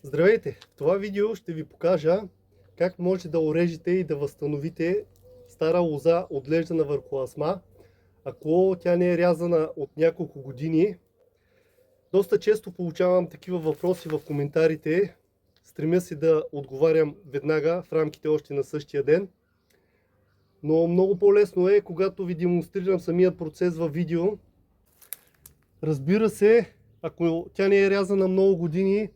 Здравейте! В това видео ще ви покажа как може да орежете и да възстановите стара лоза, отглеждана върху асма, ако тя не е рязана от няколко години. Доста често получавам такива въпроси в коментарите. Стремя се да отговарям веднага, в рамките още на същия ден. Но много по-лесно е, когато ви демонстрирам самият процес във видео. Разбира се, ако тя не е рязана много години,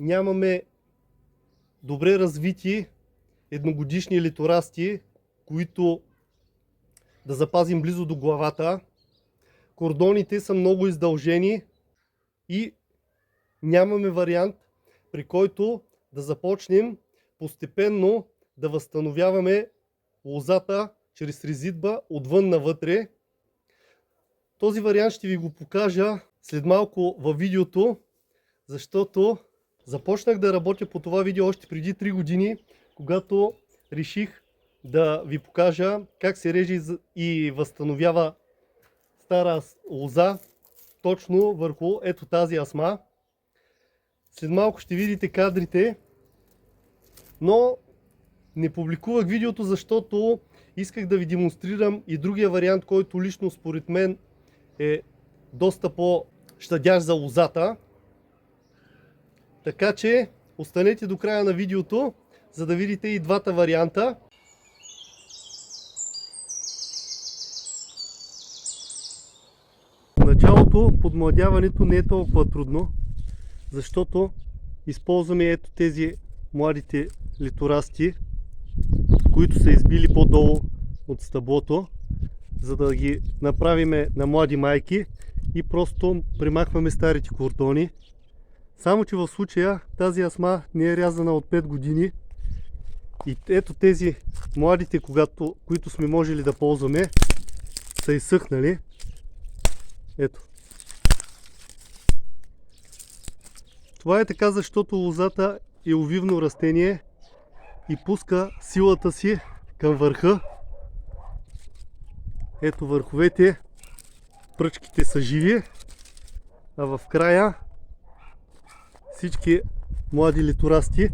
нямаме добре развити едногодишни литорасти, които да запазим близо до главата. Кордоните са много издължени и нямаме вариант, при който да започнем постепенно да възстановяваме лозата чрез резидба отвън навътре. Този вариант ще ви го покажа след малко във видеото, защото започнах да работя по това видео още преди 3 години, когато реших да ви покажа как се реже и възстановява стара лоза точно върху ето тази асма. След малко ще видите кадрите, но не публикувах видеото, защото исках да ви демонстрирам и другия вариант, който лично според мен е доста по-щадящ за лозата. Така че останете до края на видеото, за да видите и двата варианта. В началото подмладяването не е толкова трудно, защото използваме ето тези младите литорасти, които са избили по-долу от стъблото, за да ги направим на млади майки и просто премахваме старите кордони. Само че в случая тази асма не е рязана от 5 години и ето тези младите, които сме можели да ползваме, са изсъхнали. Ето. Това е така, защото лозата е овивно растение и пуска силата си към върха. Ето върховете, пръчките са живи, а в края всички млади литорасти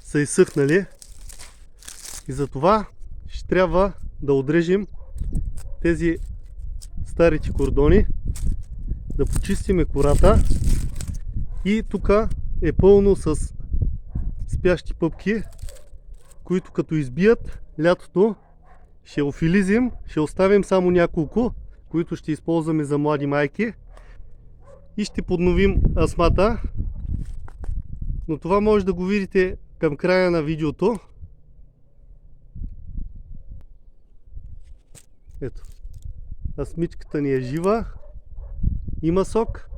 са изсъхнали и затова ще трябва да отрежем тези старите кордони, да почистиме кората и тук е пълно с спящи пъпки, които като избият лятото ще офилизим, ще оставим само няколко, които ще използваме за млади майки и ще подновим асмата, но това може да го видите към края на видеото. Ето, асмичката ни е жива, има сок.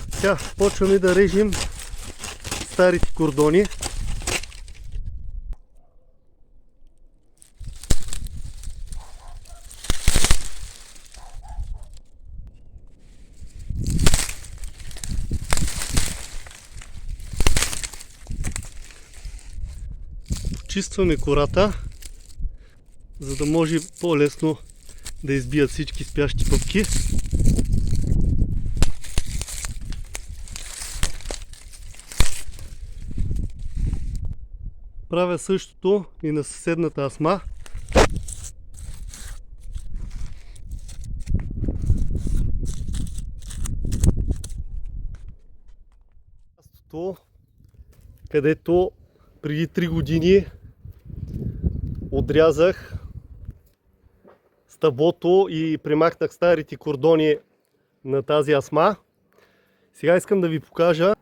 Сега почваме да режем старите кордони. Почистваме кората, за да може по-лесно да избият всички спящи пъпки. Правя същото и на съседната асма. Мястото, където преди 3 години отрязах стъблото и премахнах старите кордони на тази асма. Сега искам да ви покажа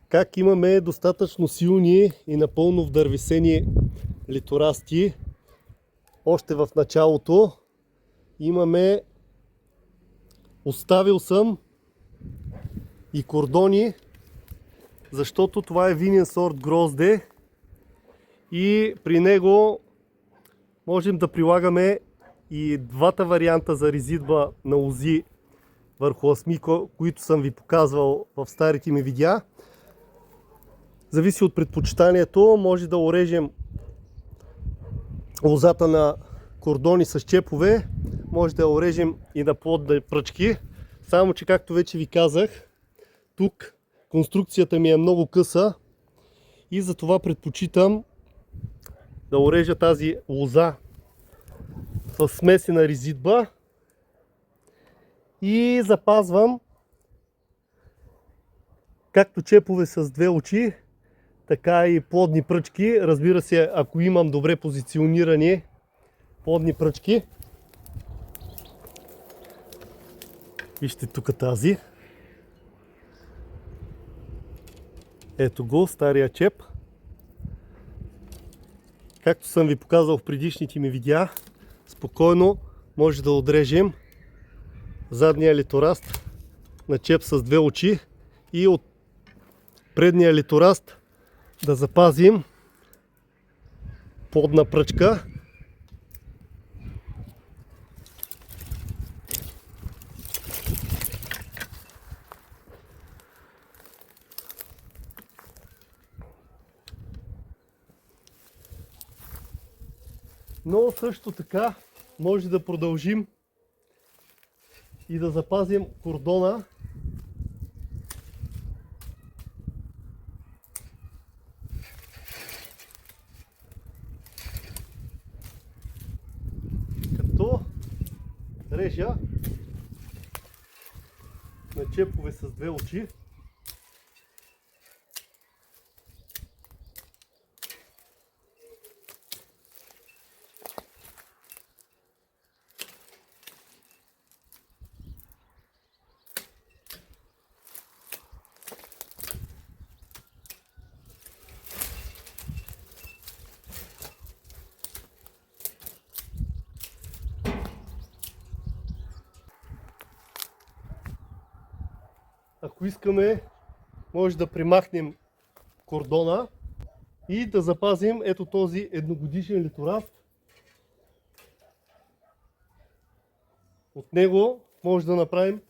как имаме достатъчно силни и напълно вдървесени литорасти. Още в началото оставил съм и кордони, защото това е винен сорт грозде и при него можем да прилагаме и двата варианта за резидба на лози върху асми, които съм ви показвал в старите ми видеа. Зависи от предпочитанието, може да орежем лозата на кордони с чепове, може да я орежем и на плодни пръчки. Само че, както вече ви казах, тук конструкцията ми е много къса и затова предпочитам да орежа тази лоза в смесена резидба и запазвам както чепове с две очи, така и плодни пръчки. Разбира се, ако имам добре позиционирани плодни пръчки. Вижте тук тази. Ето го, стария чеп. Както съм ви показал в предишните ми видеа, спокойно може да отрежем задния литораст на чеп с две очи и от предния литораст да запазим плодна пръчка. Но също така може да продължим и да запазим кордона като режа на чепове с две очи. Ако искаме, може да примахнем кордона и да запазим ето този едногодишен литораст. От него може да направим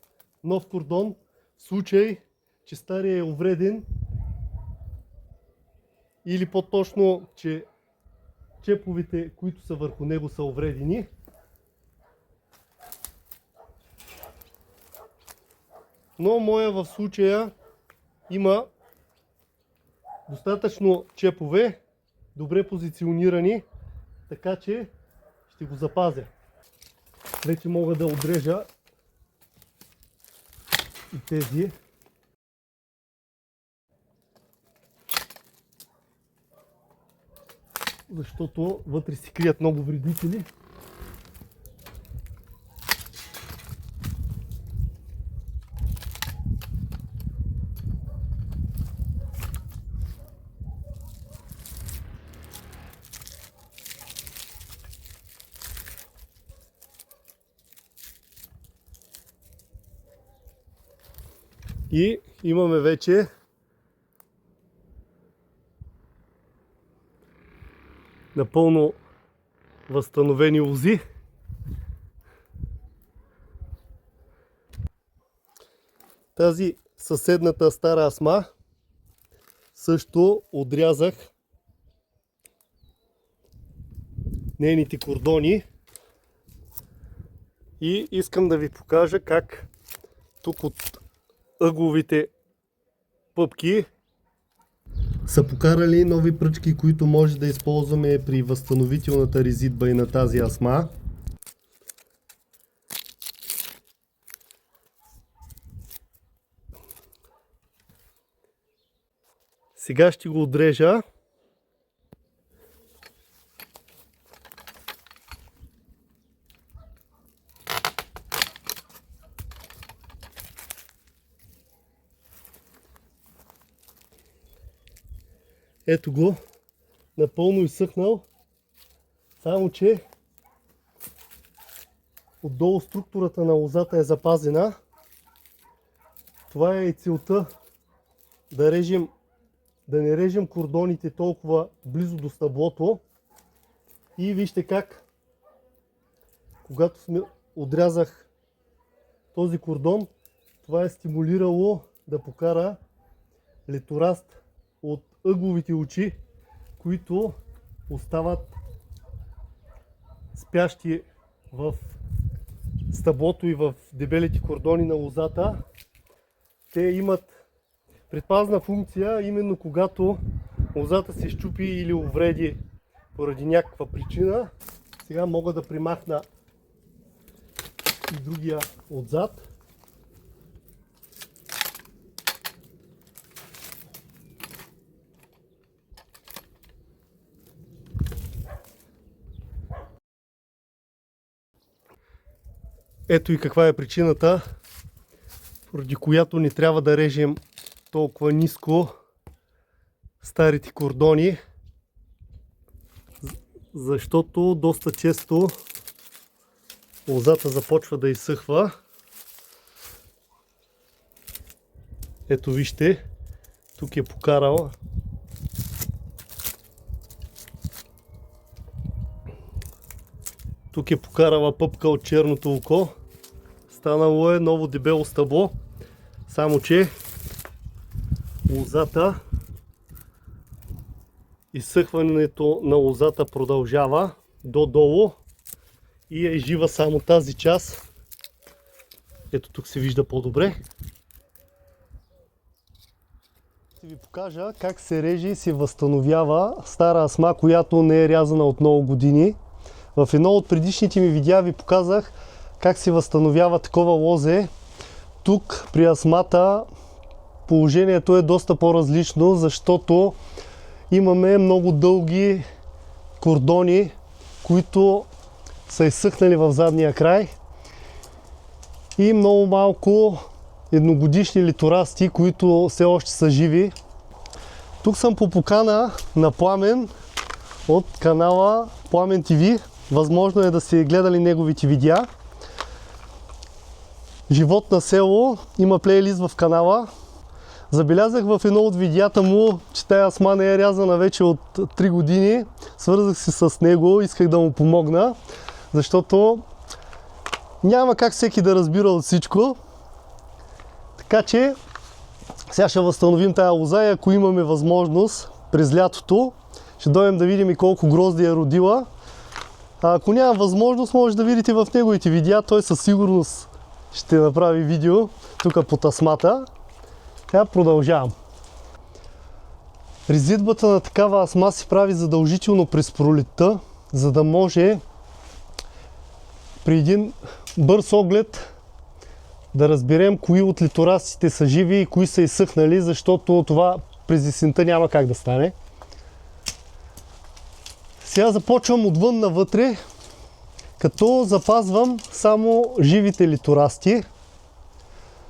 нов кордон в случай, че стария е увреден или по-точно, че чеповете, които са върху него, са увредени. Но моя в случая има достатъчно чепове, добре позиционирани, така че ще го запазя. Вече мога да отрежа и тези. Защото вътре се крият много вредители. И имаме вече напълно възстановени лози. Тази съседната стара асма също отрязах нейните кордони и искам да ви покажа как тук от ъгловите пъпки са покарали нови пръчки, които може да използваме при възстановителната резидба и на тази асма. Сега ще го отрежа. Ето го, напълно изсъхнал, само че отдолу структурата на лозата е запазена. Това е и целта, да не режем кордоните толкова близо до стъблото. И вижте как, когато отрязах този кордон, това е стимулирало да покара литораст от ъгловите очи, които остават спящи в стъблото и в дебелите кордони на лозата. Те имат Предпазна функция, именно когато лозата се щупи или увреди поради някаква причина. Сега мога да примахна и другия отзад. Ето и каква е причината, поради която не трябва да режем толкова ниско старите кордони, защото доста често лозата започва да изсъхва. Ето вижте, тук е покарала. Тук е покарала пъпка от черното око. Станало е ново дебело стъбло, само че лозата, изсъхването на лозата продължава додолу и е жива само тази част. Ето тук се вижда по-добре. Ще ви покажа как се реже и се възстановява стара асма, която не е рязана от много години. В едно от предишните ми видеа ви показах как се възстановява такова лозе. Тук при асмата положението е доста по-различно, защото имаме много дълги кордони, които са изсъхнали в задния край и много малко едногодишни литорасти, които все още са живи. Тук съм по покана на Пламен от канала Пламен ТВ. Възможно е да сте гледали неговите видеа. Живот на село, има плейлист в канала. Забелязах в едно от видеята му, че тая асма не е рязана вече от 3 години. Свързах се с него, исках да му помогна, защото няма как всеки да разбира от всичко. Така че сега ще възстановим тая лоза и ако имаме възможност през лятото, ще дойдем да видим и колко грозди е родила. А ако няма възможност, може да видите в неговите видеа, той със сигурност ще направи видео тук под асмата. Сега продължавам. Резидбата на такава асма се прави задължително през пролетта, за да може при един бърз оглед да разберем кои от литорастите са живи и кои са изсъхнали, защото това през есента няма как да стане. Сега започвам отвън навътре, като запазвам само живите литорасти,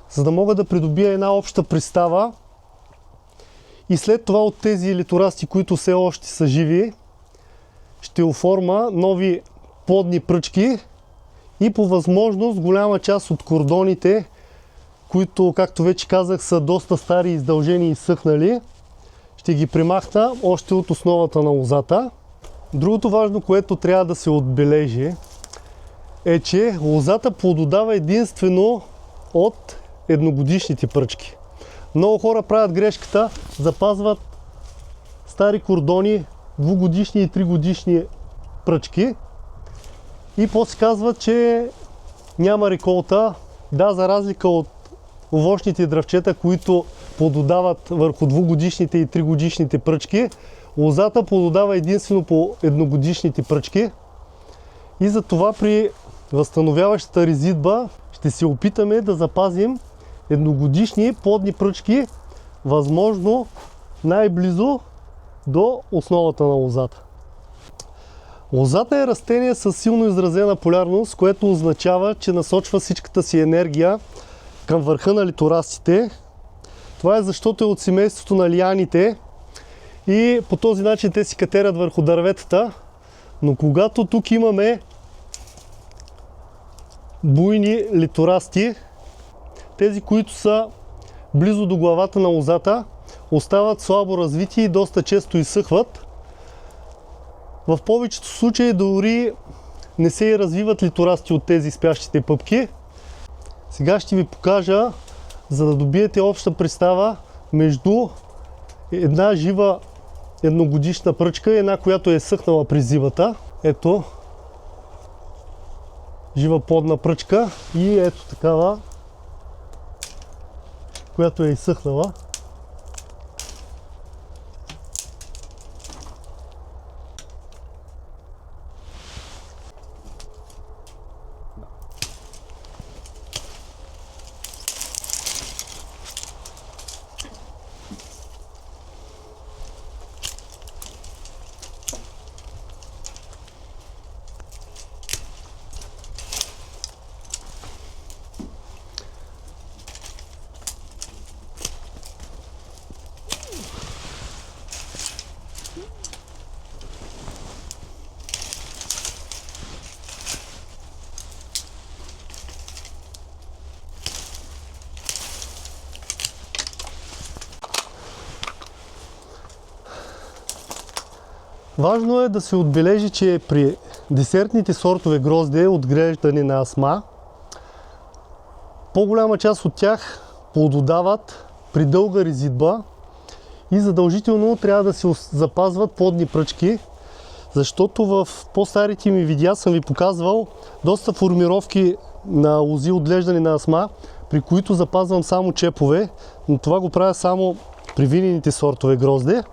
за да мога да придобия една обща представа и след това от тези литорасти, които все още са живи, ще оформя нови плодни пръчки и по възможност голяма част от кордоните, които, както вече казах, са доста стари, издължени и изсъхнали, ще ги примахна още от основата на лозата. Другото важно, което трябва да се отбележи, е, че лозата плододава единствено от едногодишните пръчки. Много хора правят грешката, запазват стари кордони, 2-годишни и 3-годишни пръчки и после казват, че няма реколта. Да, за разлика от овощните дръвчета, които плододават върху 2-годишните и 3-годишните пръчки, лозата плододава единствено по едногодишните пръчки и затова при възстановяващата резидба ще се опитаме да запазим едногодишни плодни пръчки, възможно най-близо до основата на лозата. Лозата е растение с силно изразена полярност, което означава, че насочва всичката си енергия към върха на литорастите. Това е защото е от семейството на лианите и по този начин те си катерят върху дърветата, но когато тук имаме буйни литорасти, тези, които са близо до главата на лозата, остават слабо развити и доста често изсъхват. В повечето случаи дори не се и развиват литорасти от тези спящите пъпки. Сега ще ви покажа, за да добиете обща представа между една жива едногодишна пръчка и една, която е съхнала през зимата. Ето, жива плодна пръчка и ето такава, която е изсъхнала. Важно е да се отбележи, че при десертните сортове грозде, отглеждани на асма, по-голяма част от тях плододават при дълга резидба и задължително трябва да се запазват плодни пръчки, защото в по-старите ми видеа съм ви показвал доста формировки на лози, отглеждани на асма, при които запазвам само чепове, но това го правя само при винените сортове грозде.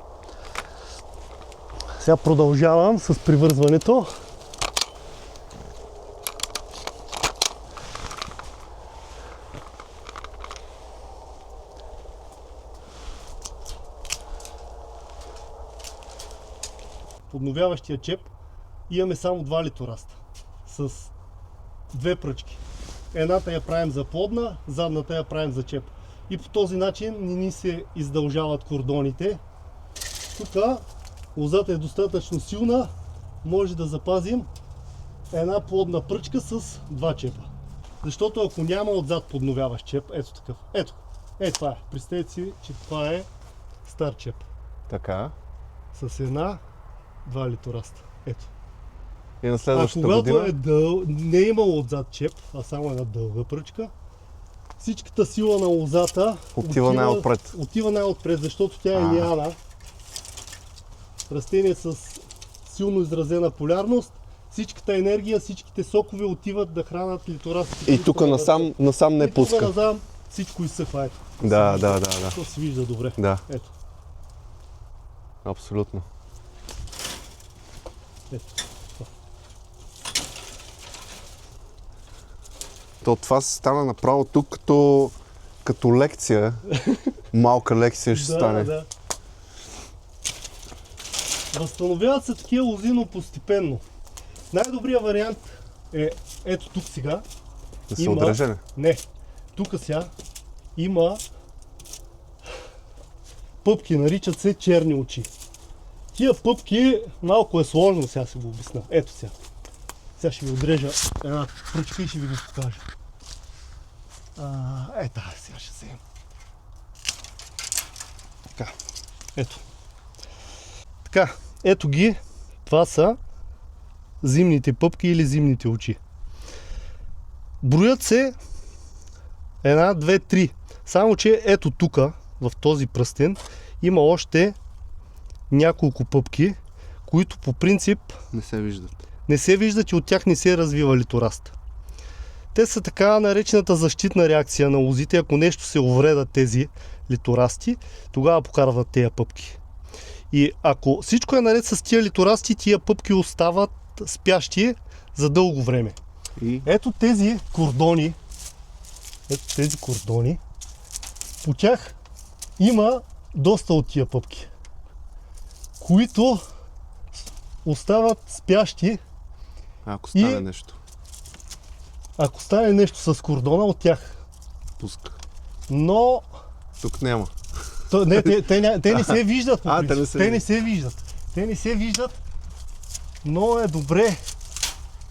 Сега продължавам с привързването. Подновяващия чеп имаме само два литораста с две пръчки. Едната я правим за плодна, задната я правим за чеп. И по този начин не ни се издължават кордоните. Тук лозата е достатъчно силна, може да запазим една плодна пръчка с два чепа. Защото ако няма отзад подновяващ чеп, ето такъв, ето това е. Представете си, че това е стар чеп. Така. С два литораста. Ето. И на следващата когато година? не е имало отзад чеп, а само една дълга пръчка, всичката сила на лозата отива най-отпред. Отива най-отпред, защото тя е лиана. Растение с силно изразена полярност. Всичката енергия, всичките сокове отиват да хранят литорастите. И тук насам не пуска. И тук насам всичко изсъхва. Ето. Да. То се вижда добре. Да. Ето. Абсолютно. Ето. То това стана направо тук като лекция. Малка лекция ще стане. Да. Възстановяват се такива лози, но постепенно. Най-добрият вариант е ето тук сега. Да се отреже ли? Не. Тук сега има пъпки, наричат се черни очи. Тия пъпки малко е сложно, сега си го обясня. Ето сега. Сега ще ви отрежа една пръчка и ще ви го покажа. Ето, сега ще вземем. Така. Ето. Така, ето ги. Това са зимните пъпки или зимните очи. Броят се 1, 2, 3. Само че ето тук, в този пръстен, има още няколко пъпки, които по принцип не се виждат и от тях не се развива литораст. Те са така наречената защитна реакция на лозите. Ако нещо се увредат тези литорасти, тогава покарват тези пъпки. И ако всичко е наред с тия литорасти, тия пъпки остават спящи за дълго време. Ето тези кордони, по тях има доста от тия пъпки, които остават спящи. Ако стане нещо. Ако стане нещо с кордона, от тях пуска. Но тук няма. Те не се виждат. Те не се виждат, но е добре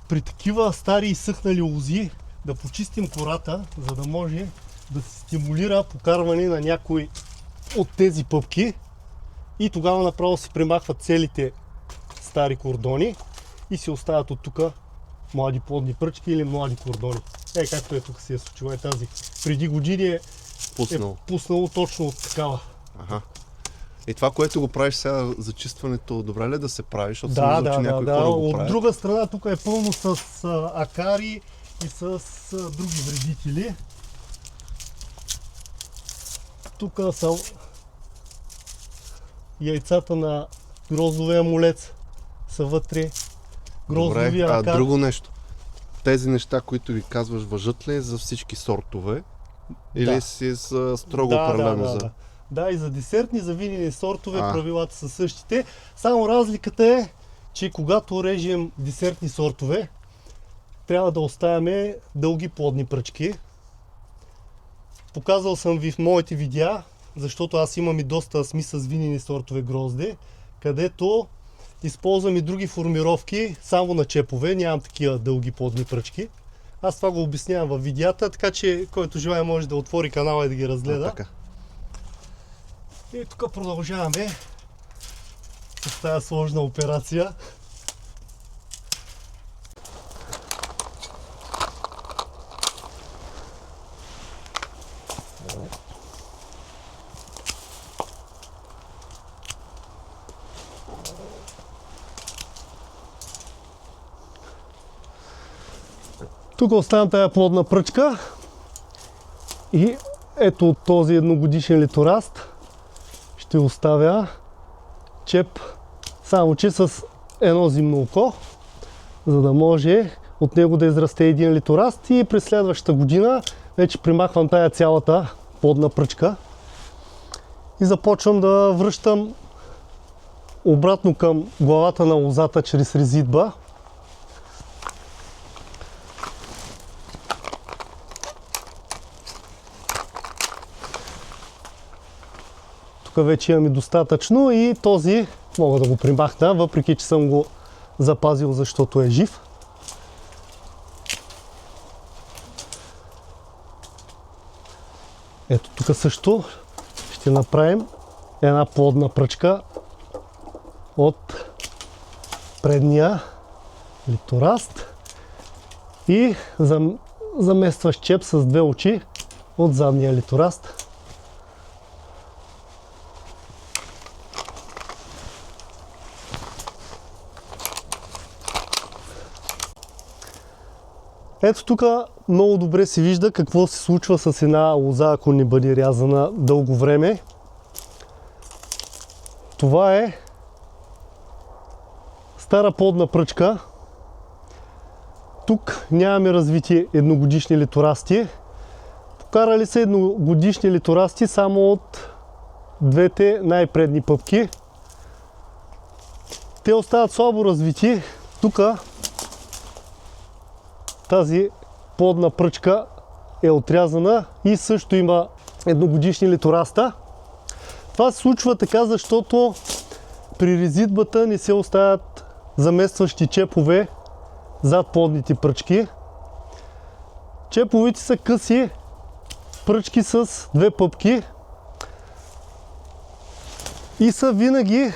при такива стари изсъхнали лози да почистим кората, за да може да се стимулира покарване на някой от тези пъпки и тогава направо се премахват целите стари кордони и се оставят от тук млади плодни пръчки или млади кордони. Както е тук се е случило, тази преди години е пуснало точно от такава. И това, което го правиш сега, зачистването, добре ли да се прави? Защото От друга страна тук е пълно с акари и с други вредители. Тук са яйцата на гроздовия молец са вътре. Гроздовия акар. Друго нещо. Тези неща, които ви казваш, важат ли за всички сортове? Или си строго определено за... Да, и за десертни, за винени сортове правилата са същите. Само разликата е, че когато режем десертни сортове, трябва да оставяме дълги плодни пръчки. Показал съм ви в моите видеа, защото аз имам и доста асми с винени сортове грозде, където използвам и други формировки само на чепове, нямам такива дълги плодни пръчки. Аз това го обяснявам във видеята, така че който желая може да отвори канала и да ги разгледа. И тук продължаваме с тази сложна операция. Тук оставям тая плодна пръчка и ето от този едногодишен литораст ще оставя чеп, само че с едно зимно око, за да може от него да израсте един литораст и през следващата година вече примахвам тая цялата плодна пръчка и започвам да връщам обратно към главата на лозата чрез резидба. Тук вече имаме достатъчно и този мога да го примахна, въпреки че съм го запазил, защото е жив. Ето тук също ще направим една плодна пръчка от предния литораст и заместващ чеп с две очи от задния литораст. Ето тук много добре се вижда какво се случва с една лоза, ако не бъде рязана дълго време. Това е стара плодна пръчка. Тук нямаме развити едногодишни литорасти. Покарали са едногодишни литорасти само от двете най-предни пъпки. Те остават слабо развити. Тук тази плодна пръчка е отрязана и също има едногодишни литораста. Това се случва така, защото при резидбата не се оставят заместващи чепове зад плодните пръчки. Чеповете са къси пръчки с две пъпки и са винаги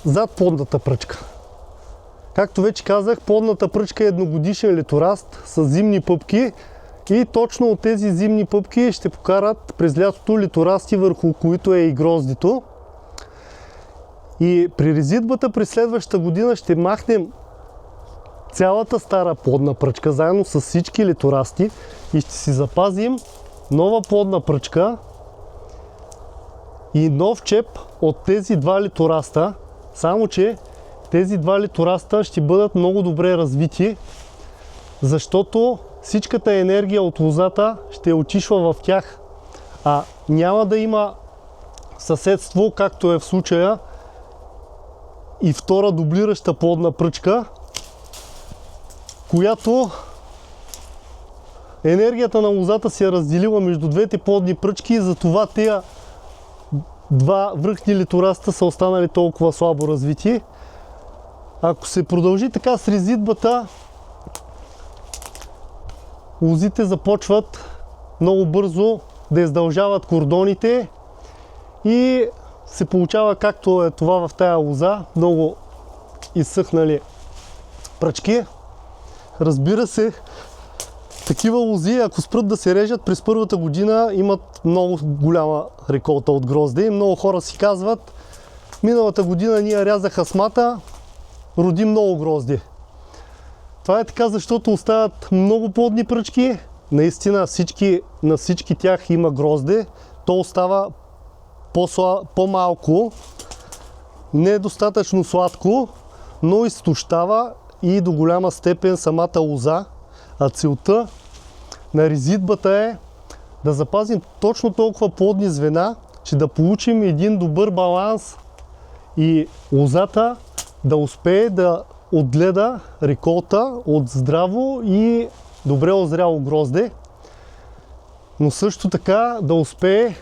зад плодната пръчка. Както вече казах, плодната пръчка е едногодишен литораст с зимни пъпки и точно от тези зимни пъпки ще покарат през лятото литорасти, върху които е и гроздито. И при резидбата през следващата година ще махнем цялата стара плодна пръчка, заедно с всички литорасти и ще си запазим нова плодна пръчка и нов чеп от тези два литораста, само че тези два литораста ще бъдат много добре развити, защото всичката енергия от лозата ще е отишла в тях, а няма да има съседство, както е в случая, и втора дублираща плодна пръчка, която енергията на лозата се е разделила между двете плодни пръчки и затова тези два връхни литораста са останали толкова слабо развити. Ако се продължи така с резидбата, лозите започват много бързо да издължават кордоните и се получава както е това в тая лоза, много изсъхнали пръчки. Разбира се, такива лози, ако спрат да се режат през първата година, имат много голяма реколта от грозде и много хора си казват: миналата година ние рязах асмата, роди много грозди. Това е така, защото остават много плодни пръчки. Наистина на всички тях има грозде. То остава по-малко, не е достатъчно сладко, но изтощава и до голяма степен самата лоза. А целта на резидбата е да запазим точно толкова плодни звена, че да получим един добър баланс и лозата да успее да отгледа реколта от здраво и добре озряло грозде, но също така да успее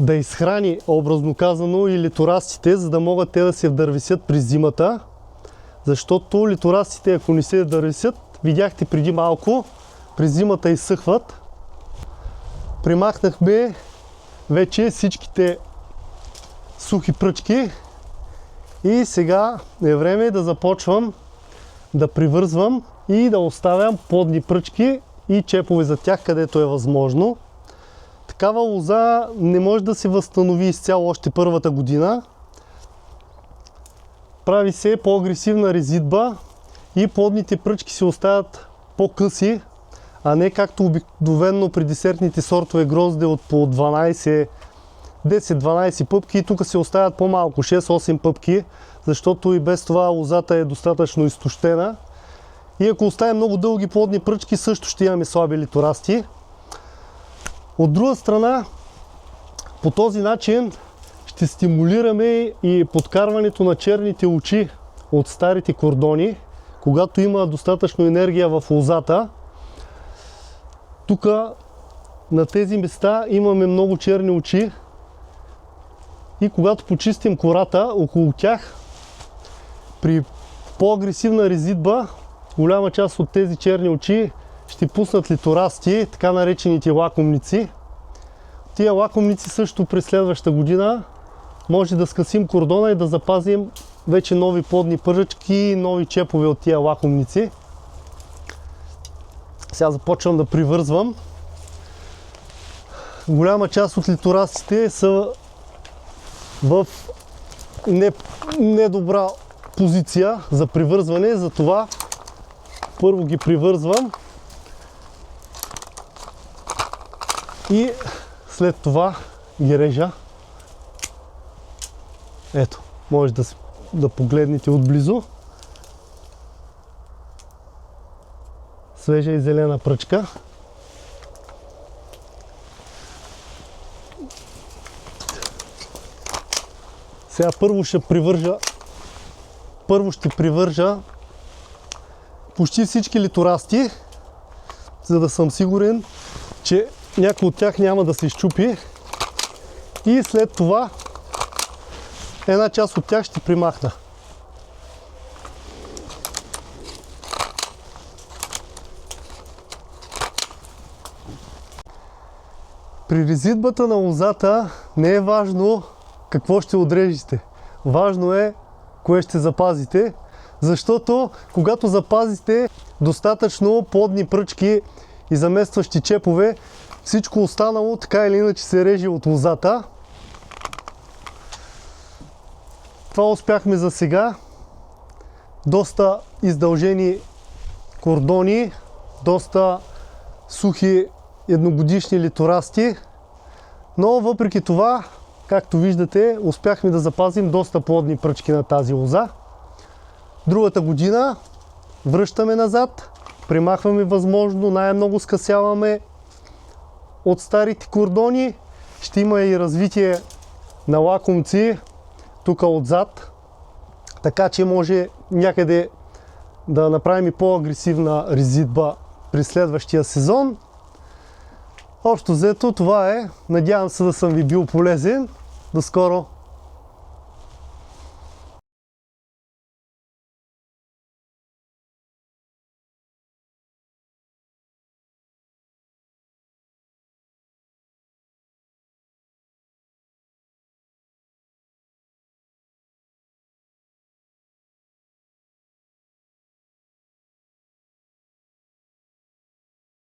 да изхрани, образно казано, и литорастите, за да могат те да се вдървесят през зимата, защото литорастите, ако не се дървесят, видяхте преди малко, през зимата изсъхват. Примахнахме вече всичките сухи пръчки И сега е време да започвам да привързвам и да оставям плодни пръчки и чепове за тях, където е възможно. Такава лоза не може да се възстанови изцяло още първата година. Прави се по-агресивна резидба и плодните пръчки се оставят по-къси, а не както обикновено при десертните сортове грозде от по 10-12 пъпки, и тук се оставят по-малко, 6-8 пъпки, защото и без това лозата е достатъчно изтощена. И ако оставим много дълги плодни пръчки, също ще имаме слаби литорасти. От друга страна, по този начин ще стимулираме и подкарването на черните очи от старите кордони, когато има достатъчно енергия в лозата. Тук на тези места имаме много черни очи и когато почистим кората около тях, при по-агресивна резидба, голяма част от тези черни очи ще пуснат литорасти, така наречените лакомници. Тия лакомници също през следващата година може да скъсим кордона и да запазим вече нови плодни пръчки и нови чепове от тия лакомници. Сега започвам да привързвам. Голяма част от литорастите са в недобра позиция за привързване, затова първо ги привързвам и след това ги режа. Ето, може да погледнете отблизо. Свежа и зелена пръчка. Сега първо ще привържа почти всички литорасти, за да съм сигурен, че някой от тях няма да се изчупи. И след това една част от тях ще примахна. При резидбата на лозата не е важно какво ще отрежете. Важно е кое ще запазите, защото когато запазите достатъчно плодни пръчки и заместващи чепове, всичко останало така или иначе се реже от лозата. Това успяхме за сега. Доста издължени кордони, доста сухи едногодишни литорасти, но въпреки това, както виждате, успяхме да запазим доста плодни пръчки на тази лоза. Другата година връщаме назад, примахваме възможно, най-много скъсяваме от старите кордони. Ще има и развитие на лакомци тук отзад, така че може някъде да направим и по-агресивна резидба при следващия сезон. Общо взето това е. Надявам се да съм ви бил полезен. До скоро!